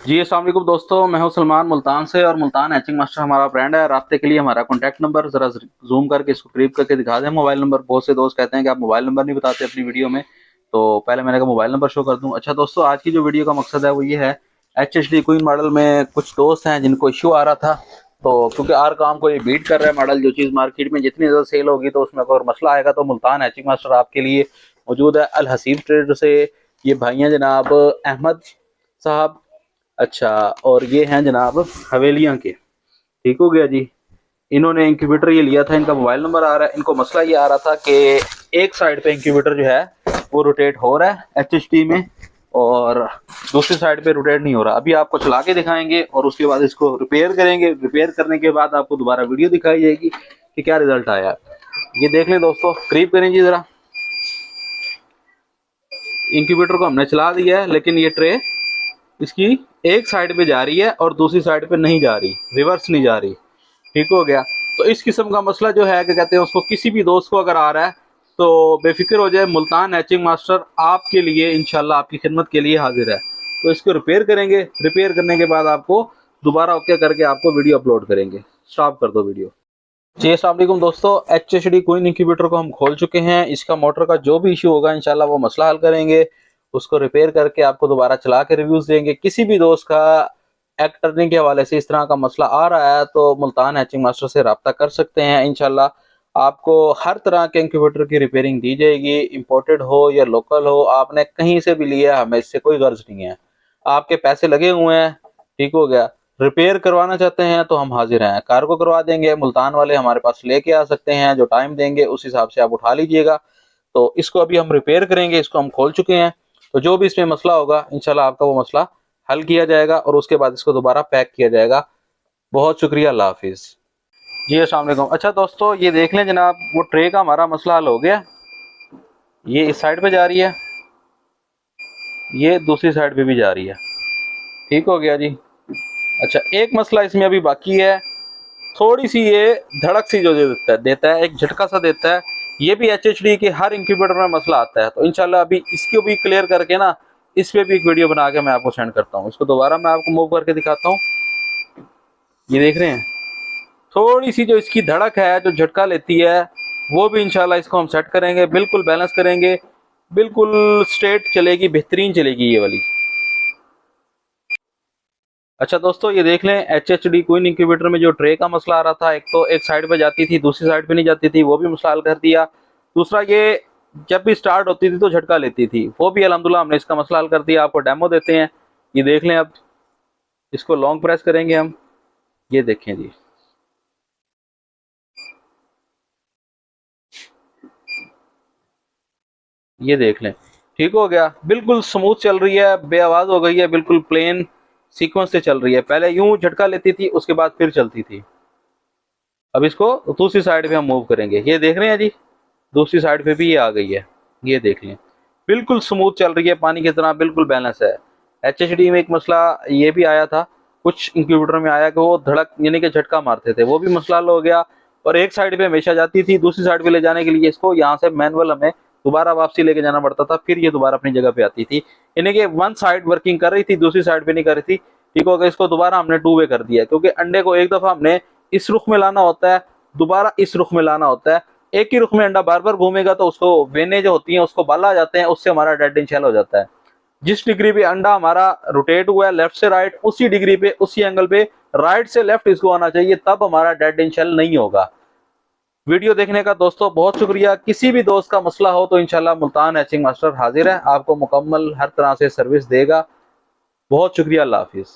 जी अस्सलाम वालेकुम दोस्तों, मैं हूं सलमान मुल्तान से और मुल्तान हैचिंग मास्टर हमारा ब्रांड है। राब्ते के लिए हमारा कॉन्टैक्ट नंबर ज़रा जूम करके इसको करीब करके दिखा दें मोबाइल नंबर। बहुत से दोस्त कहते हैं कि आप मोबाइल नंबर नहीं बताते अपनी वीडियो में, तो पहले मैंने कहा मोबाइल नंबर शो कर दूं। अच्छा दोस्तों, आज की जो वीडियो का मकसद है वो ये है, HHD क्वीन मॉडल में कुछ दोस्त हैं जिनको इश्यू आ रहा था, तो क्योंकि हर काम को ये बीट कर रहा है मॉडल। जो चीज़ मार्केट में जितनी ज़्यादा सेल होगी तो उसमें अगर मसला आएगा तो मुल्तान हैचिंग मास्टर आपके लिए मौजूद है। अल हसीब ट्रेडर से ये भाई हैं जनाब अहमद साहब। अच्छा, और ये हैं जनाब हवेलियां के। ठीक हो गया जी। इन्होंने इंक्यूबेटर ये लिया था, इनका मोबाइल नंबर आ रहा है। इनको मसला ये आ रहा था कि एक साइड पे इंक्यूबेटर जो है वो रोटेट हो रहा है HHD में, और दूसरी साइड पे रोटेट नहीं हो रहा। अभी आपको चला के दिखाएंगे और उसके बाद इसको रिपेयर करेंगे। रिपेयर करने के बाद आपको दोबारा वीडियो दिखाई जाएगी कि क्या रिजल्ट आया। ये देख लें दोस्तों, करीब करें जी जरा। इंक्यूबेटर को हमने चला दिया है, लेकिन ये ट्रे इसकी एक साइड पे जा रही है और दूसरी साइड पे नहीं जा रही, रिवर्स नहीं जा रही। ठीक हो गया। तो इस किस्म का मसला जो है कि कहते हैं उसको किसी भी दोस्त को अगर आ रहा है तो बेफिक्र हो जाए, मुल्तान हैचिंग मास्टर आपके लिए इंशाल्लाह आपकी खिदमत के लिए हाजिर है। तो इसको रिपेयर करेंगे। रिपेयर करने के बाद आपको दोबारा ओके करके आपको वीडियो अपलोड करेंगे। स्टॉप कर दो वीडियो। जी अस्सलाम वालेकुम दोस्तों, HHD क्वीन इंक्यूबेटर को हम खोल चुके हैं। इसका मोटर का जो भी इशू होगा इंशाल्लाह वो मसला हल करेंगे, उसको रिपेयर करके आपको दोबारा चला के रिव्यूज देंगे। किसी भी दोस्त का एक्ट टर्निंग के हवाले से इस तरह का मसला आ रहा है तो मुल्तान हैचिंग मास्टर से रब्ता कर सकते हैं। इंशाल्लाह आपको हर तरह के इंक्यूबेटर की रिपेयरिंग दी जाएगी, इंपोर्टेड हो या लोकल हो, आपने कहीं से भी लिया, हमें इससे कोई गर्ज नहीं है। आपके पैसे लगे हुए हैं, ठीक हो गया। रिपेयर करवाना चाहते हैं तो हम हाजिर हैं, कार को करवा देंगे। मुल्तान वाले हमारे पास लेके आ सकते हैं, जो टाइम देंगे उस हिसाब से आप उठा लीजिएगा। तो इसको अभी हम रिपेयर करेंगे। इसको हम खोल चुके हैं, तो जो भी इसमें मसला होगा इंशाल्लाह आपका वो मसला हल किया जाएगा और उसके बाद इसको दोबारा पैक किया जाएगा। बहुत शुक्रिया, अल्लाह हाफिज। जी अस्सलाम वालेकुम। अच्छा दोस्तों, ये देख लें जनाब, वो ट्रे का हमारा मसला हल हो गया। ये इस साइड पे जा रही है, ये दूसरी साइड पे भी जा रही है। ठीक हो गया जी। अच्छा, एक मसला इसमें अभी बाकी है, थोड़ी सी ये धड़क सी जो देता है एक झटका सा देता है। ये भी HHD के हर इंक्यूबेटर में मसला आता है। तो इंशाल्लाह अभी इसको भी क्लियर करके ना, इस पे भी एक वीडियो बना के मैं आपको सेंड करता हूँ। इसको दोबारा मैं आपको मूव करके दिखाता हूँ। ये देख रहे हैं, थोड़ी सी जो इसकी धड़क है, जो झटका लेती है, वो भी इंशाल्लाह इसको हम सेट करेंगे, बिल्कुल बैलेंस करेंगे, बिल्कुल स्ट्रेट चलेगी, बेहतरीन चलेगी ये वाली। अच्छा दोस्तों, ये देख लें, HHD क्वीन इंक्यूबेटर में जो ट्रे का मसला आ रहा था, एक तो एक साइड पे जाती थी, दूसरी साइड पे नहीं जाती थी, वो भी मसला हल कर दिया। दूसरा, ये जब भी स्टार्ट होती थी तो झटका लेती थी, वो भी अल्हम्दुलिल्लाह हमने इसका मसला हल कर दिया। आपको डेमो देते हैं, ये देख लें। अब इसको लॉन्ग प्रेस करेंगे हम, ये देखें जी। ये देख लें, ठीक हो गया, बिल्कुल स्मूथ चल रही है, बेआवाज हो गई है, बिल्कुल प्लेन सीक्वेंस से चल रही है। पहले यूं झटका लेती थी, उसके बाद फिर चलती थी। अब इसको दूसरी साइड पे हम मूव करेंगे। ये देख रहे हैं जी, दूसरी साइड पे भी ये आ गई है। ये देख लें, बिल्कुल स्मूथ चल रही है, पानी की तरह, बिल्कुल बैलेंस है। HHD में एक मसला ये भी आया था, कुछ इंक्यूबेटर में आया कि वो धड़क यानी कि झटका मारते थे, वो भी मसला हल हो गया। और एक साइड पे हमेशा जाती थी, दूसरी साइड पे ले जाने के लिए इसको यहाँ से मैनुअल हमें दोबारा वापसी लेके जाना पड़ता था, फिर ये दोबारा अपनी जगह पे आती थी। यानी कि वन साइड वर्किंग कर रही थी, दूसरी साइड पे नहीं कर रही थी। ठीक हो गया। इसको दोबारा हमने 2 वे कर दिया, क्योंकि अंडे को एक दफा हमने इस रुख में लाना होता है, दोबारा इस रुख में लाना होता है। एक ही रुख में अंडा बार बार घूमेगा तो उसको वेने जो होती हैं उसको बाल आ जाते हैं, उससे हमारा डेड एंड शेल हो जाता है। जिस डिग्री पे अंडा हमारा रोटेट हुआ है लेफ्ट से राइट, उसी डिग्री पे, उसी एंगल पे राइट से लेफ्ट इसको आना चाहिए, तब हमारा डेड एंड शेल नहीं होगा। वीडियो देखने का दोस्तों बहुत शुक्रिया। किसी भी दोस्त का मसला हो तो इंशाल्लाह मुल्तान हैचिंग मास्टर हाजिर है, आपको मुकम्मल हर तरह से सर्विस देगा। बहुत शुक्रिया, अल्लाह हाफिज।